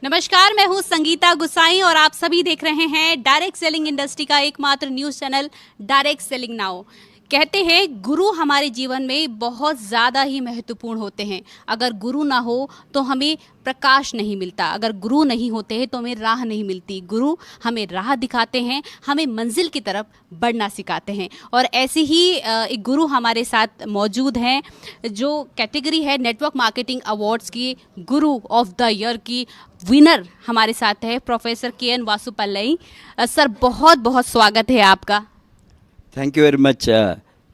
नमस्कार, मैं हूं संगीता गुसाई और आप सभी देख रहे हैं डायरेक्ट सेलिंग इंडस्ट्री का एकमात्र news channel direct selling now. कहते हैं गुरु हमारे जीवन में बहुत ज़्यादा ही महत्वपूर्ण होते हैं। अगर गुरु ना हो तो हमें प्रकाश नहीं मिलता, अगर गुरु नहीं होते हैं तो हमें राह नहीं मिलती। गुरु हमें राह दिखाते हैं, हमें मंजिल की तरफ बढ़ना सिखाते हैं। और ऐसे ही एक गुरु हमारे साथ मौजूद हैं जो कैटेगरी है नेटवर्क मार्केटिंग अवार्ड्स की गुरु ऑफ द ईयर की विनर हमारे साथ है प्रोफेसर के.एन. वासुपल्लई। सर, बहुत बहुत स्वागत है आपका। Thank you very much.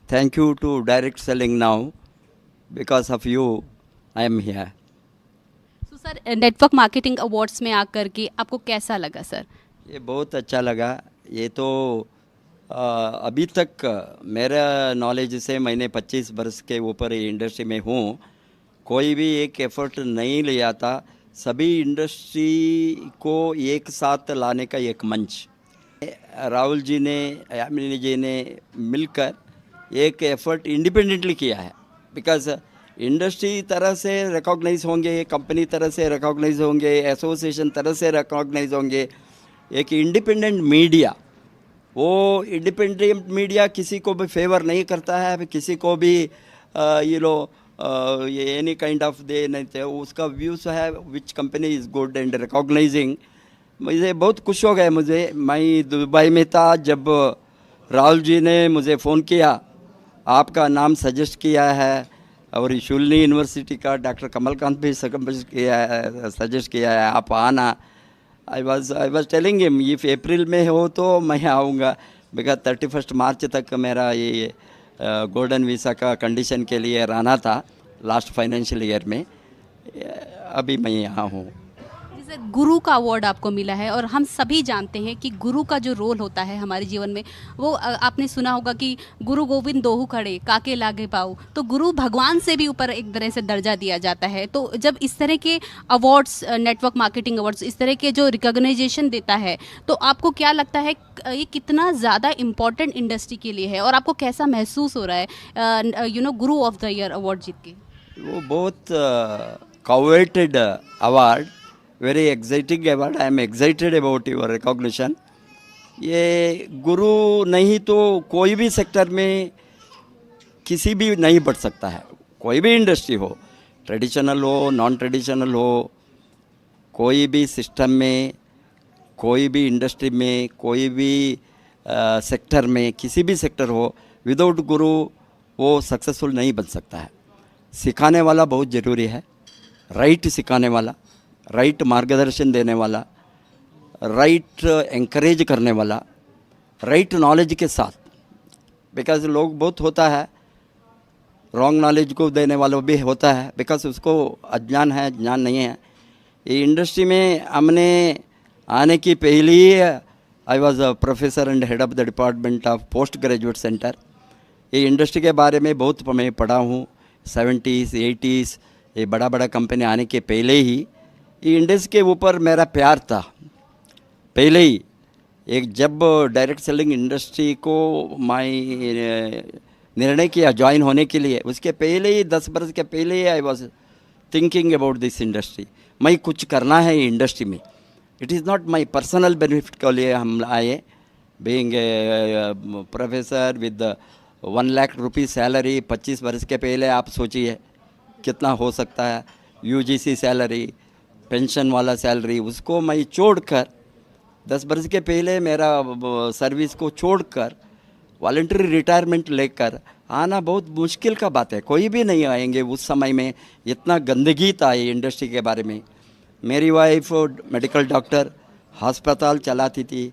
Thank you to Direct Selling Now. Because of you, I am here. तो सर, नेटवर्क मार्केटिंग अवार्ड्स में आकर के आपको कैसा लगा सर? ये बहुत अच्छा लगा। ये तो अभी तक मेरा नॉलेज से मैंने 25 वर्ष के ऊपर इंडस्ट्री में हूँ, कोई भी एक एफर्ट नहीं लिया था। सभी इंडस्ट्री को एक साथ लाने का एक मंच राहुल जी ने, यामिनी जी ने मिलकर एक एफर्ट इंडिपेंडेंटली किया है। बिकॉज इंडस्ट्री तरह से रिकॉग्नाइज होंगे, कंपनी तरह से रिकॉग्नाइज होंगे, एसोसिएशन तरह से रिकॉग्नाइज होंगे। एक इंडिपेंडेंट मीडिया, वो इंडिपेंडेंट मीडिया किसी को भी फेवर नहीं करता है, किसी को भी ये एनी काइंड ऑफ दे नहीं थे। उसका व्यूज़ है which company is good and recognising. मुझे बहुत खुश हो गए। मैं दुबई में था जब राहुल जी ने मुझे फ़ोन किया, आपका नाम सजेस्ट किया है, और शुल्नी यूनिवर्सिटी का डॉक्टर कमलकांत भी सजेस्ट किया है, आप आना। I was telling him if अप्रैल में हो तो मैं आऊँगा, बिकॉज 31 मार्च तक मेरा ये गोल्डन वीज़ा का कंडीशन के लिए रहना था लास्ट फाइनेंशियल ईयर में। अभी मैं यहाँ हूँ। जैसे गुरु का अवार्ड आपको मिला है और हम सभी जानते हैं कि गुरु का जो रोल होता है हमारे जीवन में, वो आपने सुना होगा कि गुरु गोविंद दोहु खड़े काके लागे पाऊ। तो गुरु भगवान से भी ऊपर एक तरह से दर्जा दिया जाता है। तो जब इस तरह के अवार्ड्स, नेटवर्क मार्केटिंग अवार्ड्स, इस तरह के जो रिकॉग्नाइजेशन देता है, तो आपको क्या लगता है ये कितना ज़्यादा इम्पोर्टेंट इंडस्ट्री के लिए है और आपको कैसा महसूस हो रहा है गुरु ऑफ द ईयर अवार्ड जीत के? वो बहुत coveted award, very exciting award. I am excited about your recognition. ये गुरु नहीं तो कोई भी सेक्टर में किसी भी नहीं बढ़ सकता है। कोई भी इंडस्ट्री हो, ट्रेडिशनल हो, नॉन ट्रेडिशनल हो, कोई भी सिस्टम में, कोई भी इंडस्ट्री में, कोई भी सेक्टर में, किसी भी सेक्टर हो, विदाउट गुरु वो सक्सेसफुल नहीं बन सकता है। सिखाने वाला बहुत ज़रूरी है, राइट सिखाने वाला, राइट मार्गदर्शन देने वाला, राइट एंकरेज करने वाला, राइट नॉलेज के साथ। बिकॉज लोग बहुत होता है, रॉन्ग नॉलेज को देने वाला भी होता है, बिकॉज उसको अज्ञान है, ज्ञान नहीं है। ये इंडस्ट्री में हमने आने की पहले ही I was a professor and head of the department of post graduate center. ये इंडस्ट्री के बारे में बहुत मैं पढ़ा हूँ। 70s 80s ये बड़ा बड़ा कंपनी आने के पहले ही ये इंडस्ट्री के ऊपर मेरा प्यार था पहले ही। एक जब डायरेक्ट सेलिंग इंडस्ट्री को मैं निर्णय किया ज्वाइन होने के लिए, उसके पहले ही 10 वर्ष के पहले ही I was thinking about this industry. मैं कुछ करना है इंडस्ट्री में। It is not my personal benefit के लिए हम आए। बीइंग प्रोफेसर विद 1 लाख रुपये सैलरी 25 वर्ष के पहले, आप सोचिए कितना हो सकता है। यूजीसी सैलरी, पेंशन वाला सैलरी, उसको मैं छोड़कर 10 वर्ष के पहले मेरा सर्विस को छोड़कर वॉलंटरी रिटायरमेंट लेकर आना बहुत मुश्किल का बात है। कोई भी नहीं आएंगे उस समय में। इतना गंदगी था ये इंडस्ट्री के बारे में। मेरी वाइफ मेडिकल डॉक्टर, अस्पताल चलाती थी,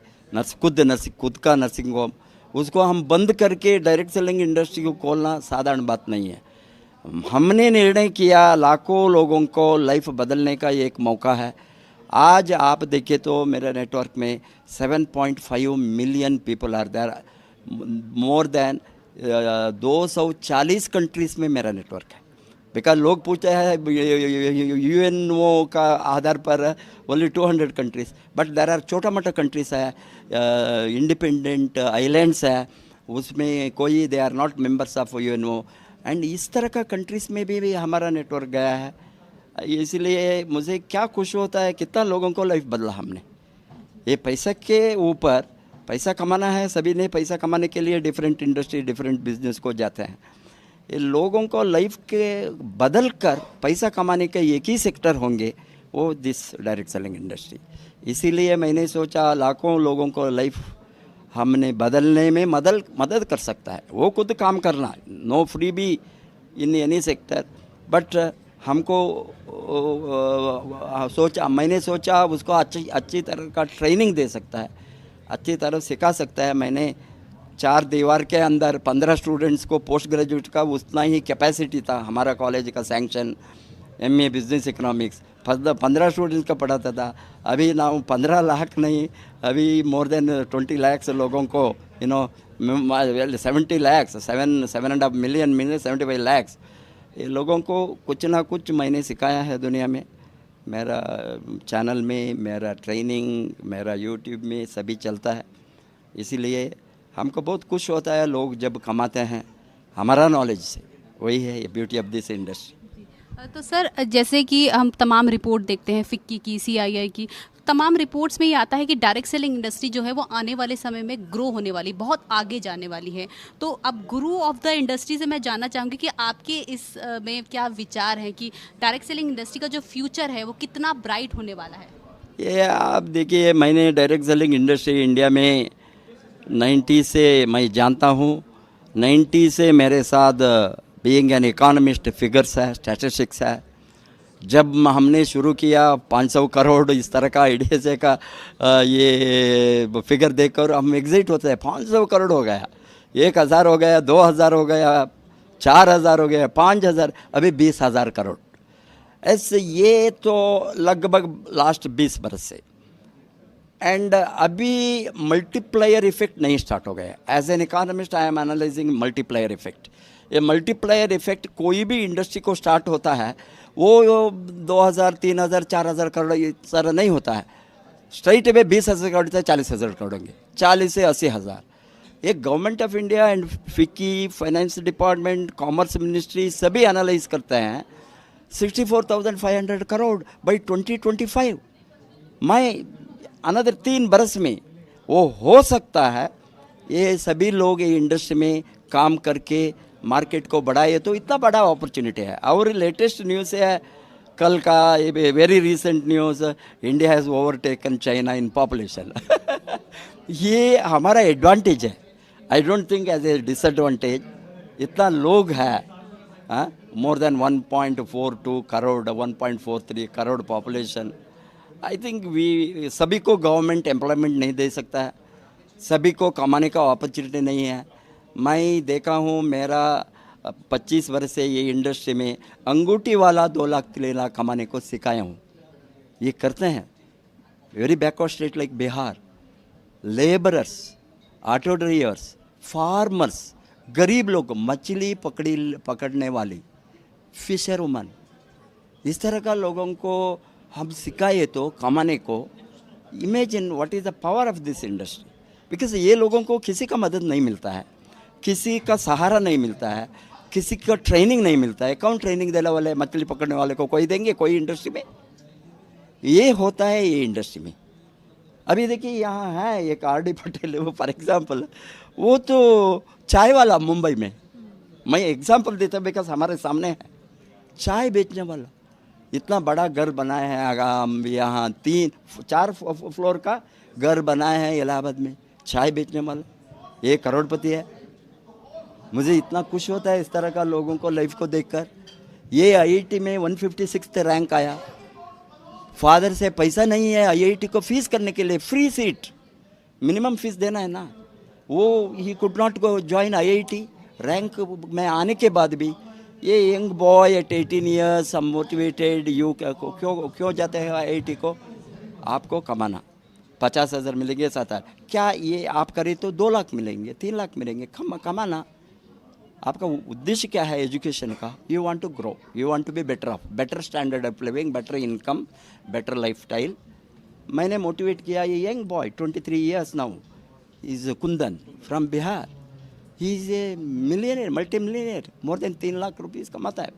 खुद का नर्सिंग होम, उसको हम बंद करके डायरेक्ट सेलिंग इंडस्ट्री को खोलना साधारण बात नहीं है। हमने निर्णय किया, लाखों लोगों को लाइफ बदलने का ये एक मौका है। आज आप देखें तो मेरे नेटवर्क में 7.5 million people are there, more than 240 countries में मेरा नेटवर्क है। बिकॉज लोग पूछते हैं यूएनओ का आधार पर only 200 countries, but there are छोटा मोटा कंट्रीज़ है, इंडिपेंडेंट आइलैंड्स है, उसमें कोई they are not members of UNO. And इस तरह का कंट्रीज़ में भी हमारा नेटवर्क गया है। इसलिए मुझे क्या खुश होता है, कितना लोगों को लाइफ बदला हमने। ये पैसा के ऊपर, पैसा कमाना है, सभी ने पैसा कमाने के लिए डिफरेंट इंडस्ट्री डिफरेंट बिजनेस को जाते हैं। ये लोगों को लाइफ के बदल कर पैसा कमाने के एक ही सेक्टर होंगे, वो दिस डायरेक्ट सेलिंग इंडस्ट्री। इसीलिए मैंने सोचा लाखों लोगों को लाइफ हमने बदलने में मदद कर सकता है। वो खुद काम करना, नो फ्री भी इन एनी सेक्टर, बट हमको मैंने सोचा उसको अच्छी तरह का ट्रेनिंग दे सकता है, अच्छी तरह सिखा सकता है। मैंने 4 दीवार के अंदर 15 स्टूडेंट्स को पोस्ट ग्रेजुएट का उतना ही कैपेसिटी था हमारा कॉलेज का sanction, MA business economics 15 students का पढ़ाता था। अभी ना 15 लाख नहीं, अभी मोर देन 20 lakhs लोगों को 70 lakhs 7.5 million 75 lakhs ये लोगों को कुछ ना कुछ मैंने सिखाया है दुनिया में। मेरा चैनल में, मेरा ट्रेनिंग, मेरा यूट्यूब में सभी चलता है। इसीलिए हमको बहुत खुश होता है लोग जब कमाते हैं हमारा नॉलेज से। वही है ब्यूटी ऑफ दिस इंडस्ट्री। तो सर, जैसे कि हम तमाम रिपोर्ट देखते हैं, फिक्की की, CII की, तमाम रिपोर्ट्स में ये आता है कि डायरेक्ट सेलिंग इंडस्ट्री जो है वो आने वाले समय में ग्रो होने वाली, बहुत आगे जाने वाली है। तो अब गुरु ऑफ द इंडस्ट्री से मैं जानना चाहूँगी कि आपके इस में क्या विचार हैं कि डायरेक्ट सेलिंग इंडस्ट्री का जो फ्यूचर है वो कितना ब्राइट होने वाला है? ये आप देखिए, मैंने डायरेक्ट सेलिंग इंडस्ट्री इंडिया में 90 से मैं जानता हूँ। 90 से मेरे साथ बीइंग एन इकोनॉमिस्ट फिगर्स है, स्टैटिस्टिक्स है। जब हमने शुरू किया 500 करोड़ इस तरह का आइडिया से का ये फिगर देखकर हम एग्जिट होते हैं। 500 करोड़ हो गया, 1000 हो गया, 2000 हो गया, 4000 हो गया, 5000, अभी 20,000 करोड़। ऐसे ये तो लगभग लास्ट 20 बरस से। एंड अभी मल्टीप्लायर इफेक्ट नहीं स्टार्ट हो गया। As an economist I am analysing multiplier effect. ये मल्टीप्लायर इफेक्ट कोई भी इंडस्ट्री को स्टार्ट होता है वो 2000, 3000, 4000 करोड़ इस तरह नहीं होता है। स्ट्राइट अवे 20,000 करोड़ से 40,000 करोड़ होंगे, 40 से 80,000। ये government of India and FICCI, finance department, commerce ministry सभी एनालाइज करते हैं 64,500 करोड़ बाई 2025। मैं अनदर 3 बरस में वो हो सकता है। ये सभी लोग ये इंडस्ट्री में काम करके मार्केट को बढ़ाए तो इतना बड़ा अपॉर्चुनिटी है। और लेटेस्ट न्यूज़ है कल का, very recent news, India has overtaken China in population. ये हमारा एडवांटेज है, I don't think as a disadvantage. इतना लोग है, more than 1.42 crore, 1.43 crore population. I think we सभी को गवर्नमेंट एम्प्लॉयमेंट नहीं दे सकता है, सभी को कमाने का अपॉर्चुनिटी नहीं है। मैं देखा हूँ, मेरा 25 वर्ष से ये इंडस्ट्री में अंगूठी वाला 2 लाख 3 लाख कमाने को सिखाया हूँ। ये करते हैं very backward state like Bihar, labourers, auto drivers, farmers, गरीब लोग, मछली पकड़ने वाली, फिशर वुमन, इस तरह का लोगों को हम सिखाए तो कमाने को। Imagine what is the power of this industry. Because ये लोगों को किसी का मदद नहीं मिलता है, किसी का सहारा नहीं मिलता है, किसी का ट्रेनिंग नहीं मिलता है। कौन ट्रेनिंग देने वाले? मछली पकड़ने वाले को कोई देंगे कोई इंडस्ट्री में? ये होता है ये इंडस्ट्री में। अभी देखिए यहाँ है एक RD पटेल, वो फॉर एग्जांपल, वो तो चाय वाला मुंबई में, मैं एग्जांपल देता हूँ बिकॉज हमारे सामने है, चाय बेचने वाला इतना बड़ा घर बनाया है। यहाँ 3-4 फ्लोर का घर बनाया है इलाहाबाद में, चाय बेचने वाला 1 करोड़पति है। मुझे इतना खुश होता है इस तरह का लोगों को लाइफ को देखकर। ये IIT में 156th रैंक आया। फादर से पैसा नहीं है IIT को फीस करने के लिए, फ्री सीट, मिनिमम फीस देना है ना। वो he could not go join IIT। Rank में आने के बाद भी ये young boy eight 18 years motivated, you क्यों जाते हैं IIT को? आपको कमाना 50,000 मिलेंगे, 7,000, क्या ये आप करें तो 2 लाख मिलेंगे, 3 लाख मिलेंगे। कमाना आपका उद्देश्य क्या है एजुकेशन का? You want to grow, you want to be better off, better standard of living, better income, better life style. मैंने मोटिवेट किया ये young boy 23 years now, is Kundan from Bihar. He is a millionaire, multi millionaire, more than 3 lakh rupees कमाता है।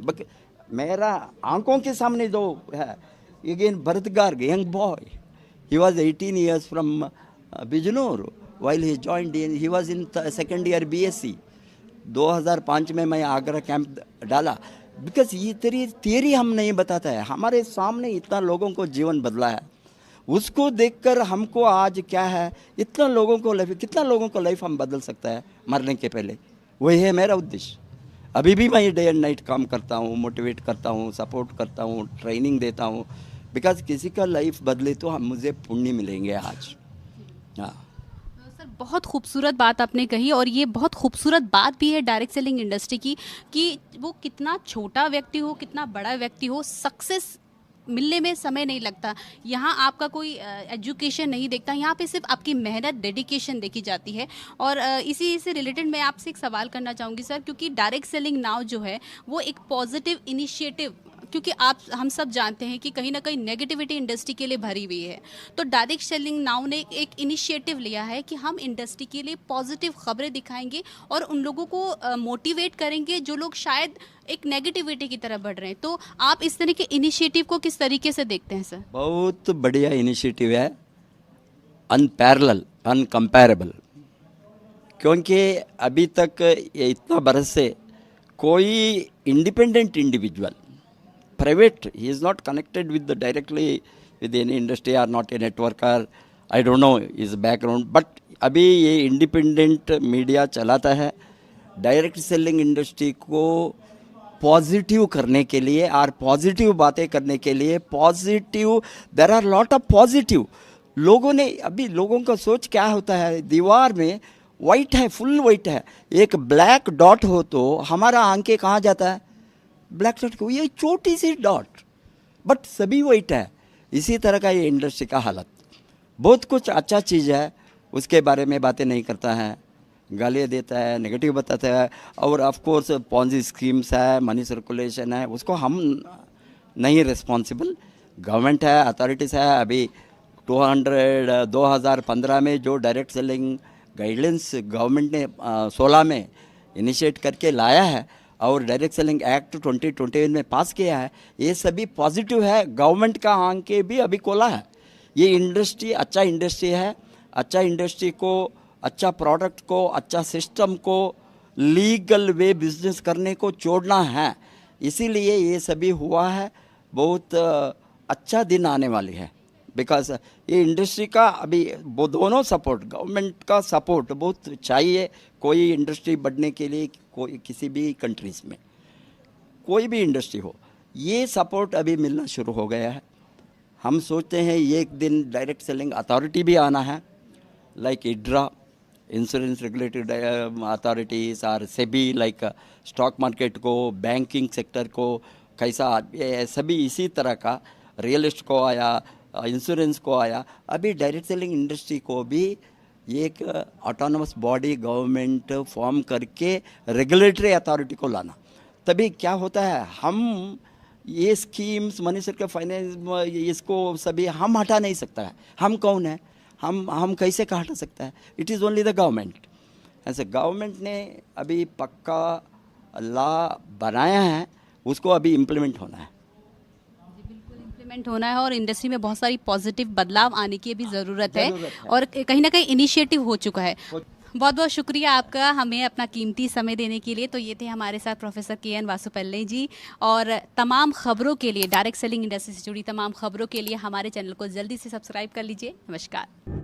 मेरा आंखों के सामने जो है, again Bharat Garg, young boy, he was 18 years from Bijnor while he joined in, he was in second year BSc. 2005 में मैं आगरा कैंप डाला, बिकॉज ये थियरी हम नहीं बताता है, हमारे सामने इतना लोगों को जीवन बदला है, उसको देखकर हमको आज क्या है, इतना लोगों को लाइफ, कितना लोगों को लाइफ हम बदल सकता है मरने के पहले, वही है मेरा उद्देश्य। अभी भी मैं डे एंड नाइट काम करता हूँ, मोटिवेट करता हूँ, सपोर्ट करता हूँ, ट्रेनिंग देता हूँ, बिकॉज किसी का लाइफ बदले तो हम मुझे पुण्य मिलेंगे आज। हाँ सर, बहुत खूबसूरत बात आपने कही, और ये बहुत खूबसूरत बात भी है डायरेक्ट सेलिंग इंडस्ट्री की कि वो कितना छोटा व्यक्ति हो, कितना बड़ा व्यक्ति हो, सक्सेस मिलने में समय नहीं लगता। यहाँ आपका कोई एजुकेशन नहीं देखता, यहाँ पे सिर्फ आपकी मेहनत, डेडिकेशन देखी जाती है। और इसी से रिलेटेड मैं आपसे एक सवाल करना चाहूँगी सर, क्योंकि डायरेक्ट सेलिंग नाउ जो है वो एक पॉजिटिव इनिशिएटिव, क्योंकि हम सब जानते हैं कि कहीं ना कहीं नेगेटिविटी इंडस्ट्री के लिए भरी हुई है, तो डायरेक्ट सेलिंग नाउ ने एक इनिशिएटिव लिया है कि हम इंडस्ट्री के लिए पॉजिटिव खबरें दिखाएंगे और उन लोगों को मोटिवेट करेंगे जो लोग शायद एक नेगेटिविटी की तरफ बढ़ रहे हैं। तो आप इस तरह के इनिशिएटिव को किस तरीके से देखते हैं सर? बहुत बढ़िया इनिशिएटिव है, अनपैरेलल, अनकम्पेरेबल, क्योंकि अभी तक ये इतना बरस से कोई independent individual, private, he is not connected with the directly with any industry or not a networker, I don't know his background, but अभी ये इंडिपेंडेंट मीडिया चलाता है डायरेक्ट सेलिंग इंडस्ट्री को पॉजिटिव करने के लिए और पॉजिटिव बातें करने के लिए। Positive, there are lot of positive. लोगों ने, अभी लोगों का सोच क्या होता है, दीवार में वाइट है, फुल वाइट है, एक ब्लैक डॉट हो तो हमारा आंखें कहाँ जाता है, ब्लैक डॉट को, ये छोटी सी डॉट, बट सभी वाइट है। इसी तरह का ये इंडस्ट्री का हालत, बहुत कुछ अच्छा चीज़ है उसके बारे में बातें नहीं करता है, गालियाँ देता है, नेगेटिव बताता है, और ऑफ कोर्स पॉन्जी स्कीम्स है, मनी सर्कुलेशन है, उसको हम नहीं रिस्पॉन्सिबल, गवर्नमेंट है, अथॉरिटीज़ है। अभी 2015 में जो डायरेक्ट सेलिंग गाइडलाइंस गवर्नमेंट ने 16 में इनिशिएट करके लाया है और डायरेक्ट सेलिंग एक्ट 2021 में पास किया है, ये सभी पॉजिटिव है। गवर्नमेंट का आंखें भी अभी खोला है, ये इंडस्ट्री अच्छा इंडस्ट्री है, अच्छा इंडस्ट्री को, अच्छा प्रोडक्ट को, अच्छा सिस्टम को लीगल वे बिजनेस करने को छोड़ना है, इसीलिए ये सभी हुआ है। बहुत अच्छा दिन आने वाली है, बिकॉज ये इंडस्ट्री का अभी वो दोनों सपोर्ट, गवर्नमेंट का सपोर्ट बहुत चाहिए कोई इंडस्ट्री बढ़ने के लिए, कोई किसी भी कंट्रीज़ में कोई भी इंडस्ट्री हो, ये सपोर्ट अभी मिलना शुरू हो गया है। हम सोचते हैं एक दिन डायरेक्ट सेलिंग अथॉरिटी भी आना है, लाइक इड्रा, इंश्योरेंस रेगुलेटरी अथॉरिटीज़, और सेबी, लाइक स्टॉक मार्केट को, बैंकिंग सेक्टर को कैसा, सभी इसी तरह का, रियल एस्टेट को आया, इंश्योरेंस को आया, अभी डायरेक्ट सेलिंग इंडस्ट्री को भी एक ऑटोनमस बॉडी गवर्नमेंट फॉर्म करके रेगुलेटरी अथॉरिटी को लाना, तभी क्या होता है, हम ये स्कीम्स, मनी सर्कुलेशन, फाइनेंस, इसको सभी हम हटा नहीं सकता है। हम कौन है, हम कैसे का हटा सकता है, it is only the government. ऐसे गवर्नमेंट ने अभी पक्का लॉ बनाया है, उसको अभी इम्प्लीमेंट होना है, इम्प्लीमेंट होना है, और इंडस्ट्री में बहुत सारी पॉजिटिव बदलाव आने की भी ज़रूरत है, और कहीं ना कहीं इनिशिएटिव हो चुका है। बहुत बहुत शुक्रिया आपका हमें अपना कीमती समय देने के लिए। तो ये थे हमारे साथ प्रोफेसर के.एन. वासुपल्ले जी, और तमाम खबरों के लिए, डायरेक्ट सेलिंग इंडस्ट्री से जुड़ी तमाम खबरों के लिए हमारे चैनल को जल्दी से सब्सक्राइब कर लीजिए। नमस्कार।